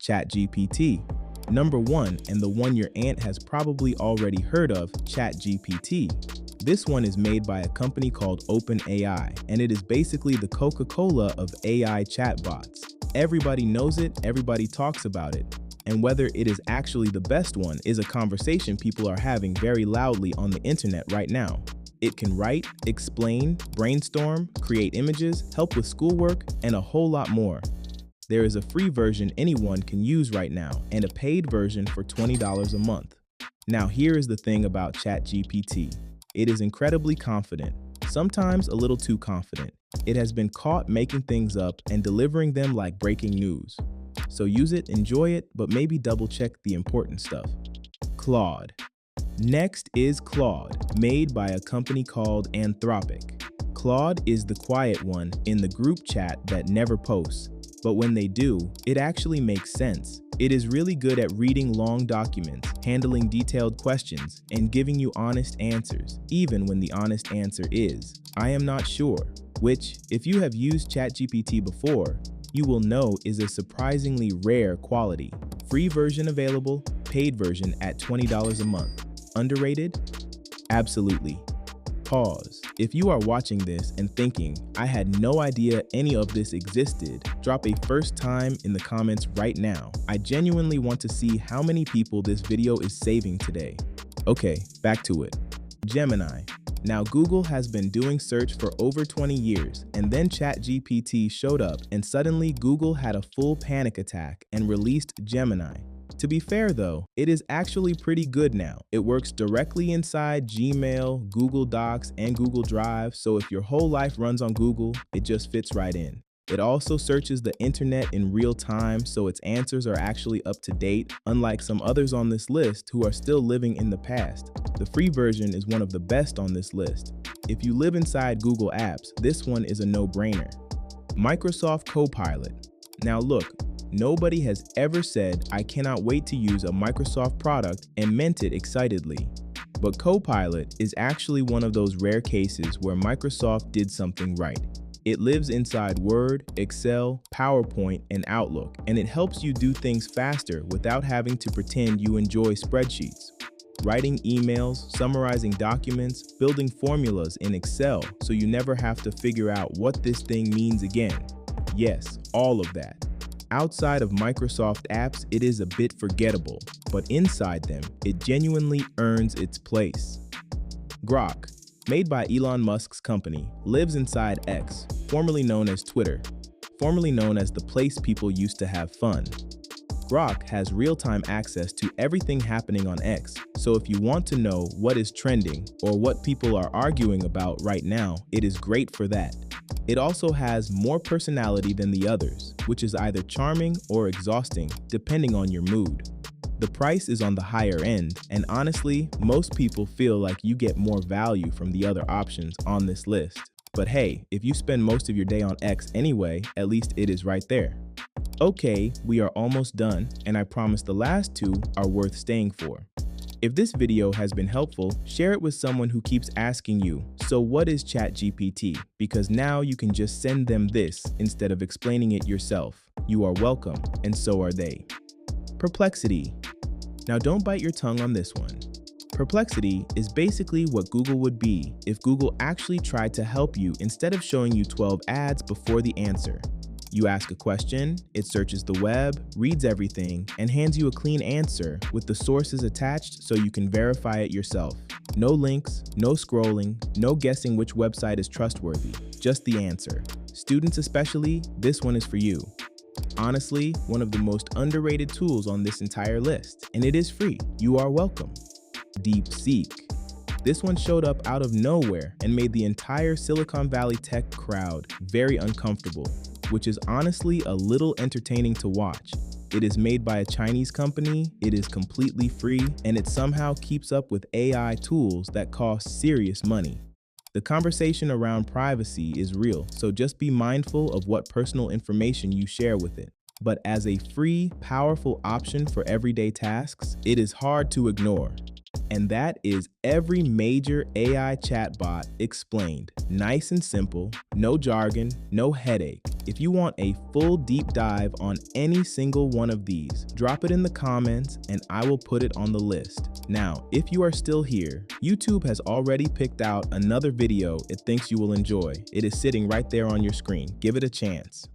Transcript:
ChatGPT. Number 1, and the one your aunt has probably already heard of, ChatGPT. This one is made by a company called OpenAI, and it is basically the Coca-Cola of AI chatbots. Everybody knows it, everybody talks about it, and whether it is actually the best one is a conversation people are having very loudly on the internet right now. It can write, explain, brainstorm, create images, help with schoolwork, and a whole lot more. There is a free version anyone can use right now, and a paid version for $20 a month. Now here is the thing about ChatGPT. It is incredibly confident, sometimes a little too confident. It has been caught making things up and delivering them like breaking news. So use it, enjoy it, but maybe double check the important stuff. Claude. Next is Claude, made by a company called Anthropic. Claude is the quiet one in the group chat that never posts, but when they do, it actually makes sense. It is really good at reading long documents, handling detailed questions, and giving you honest answers, even when the honest answer is, "I am not sure," which, if you have used ChatGPT before, you will know is a surprisingly rare quality. Free version available, paid version at $20 a month. Underrated? Absolutely. Pause. If you are watching this and thinking, "I had no idea any of this existed," drop a first time in the comments right now. I genuinely want to see how many people this video is saving today. Okay, back to it. Gemini. Now Google has been doing search for over 20 years, and then ChatGPT showed up and suddenly Google had a full panic attack and released Gemini. To be fair though, it is actually pretty good now. It works directly inside Gmail, Google Docs, and Google Drive, so if your whole life runs on Google, it just fits right in. It also searches the internet in real time, so its answers are actually up to date, unlike some others on this list who are still living in the past. The free version is one of the best on this list. If you live inside Google Apps, this one is a no-brainer. Microsoft Copilot. Now look, nobody has ever said, "I cannot wait to use a Microsoft product," and meant it excitedly. But Copilot is actually one of those rare cases where Microsoft did something right. It lives inside Word, Excel, PowerPoint, and Outlook, and it helps you do things faster without having to pretend you enjoy spreadsheets. Writing emails, summarizing documents, building formulas in Excel so you never have to figure out what this thing means again. Yes, all of that. Outside of Microsoft apps, it is a bit forgettable, but inside them, it genuinely earns its place. Grok, made by Elon Musk's company, lives inside X, formerly known as Twitter, formerly known as the place people used to have fun. Grok has real-time access to everything happening on X, so if you want to know what is trending or what people are arguing about right now, it is great for that. It also has more personality than the others, which is either charming or exhausting, depending on your mood. The price is on the higher end, and honestly, most people feel like you get more value from the other options on this list. But hey, if you spend most of your day on X anyway, at least it is right there. Okay, we are almost done, and I promise the last two are worth staying for. If this video has been helpful, share it with someone who keeps asking you, "So what is ChatGPT?" Because now you can just send them this instead of explaining it yourself. You are welcome, and so are they. Perplexity. Now don't bite your tongue on this one. Perplexity is basically what Google would be if Google actually tried to help you instead of showing you 12 ads before the answer. You ask a question, it searches the web, reads everything, and hands you a clean answer with the sources attached so you can verify it yourself. No links, no scrolling, no guessing which website is trustworthy, just the answer. Students especially, this one is for you. Honestly, one of the most underrated tools on this entire list, and it is free. You are welcome. DeepSeek. This one showed up out of nowhere and made the entire Silicon Valley tech crowd very uncomfortable, which is honestly a little entertaining to watch. It is made by a Chinese company, it is completely free, and it somehow keeps up with AI tools that cost serious money. The conversation around privacy is real, so just be mindful of what personal information you share with it. But as a free, powerful option for everyday tasks, it is hard to ignore. And that is every major AI chatbot explained. Nice and simple, no jargon, no headache. If you want a full deep dive on any single one of these, drop it in the comments and I will put it on the list. Now, if you are still here, YouTube has already picked out another video it thinks you will enjoy. It is sitting right there on your screen. Give it a chance.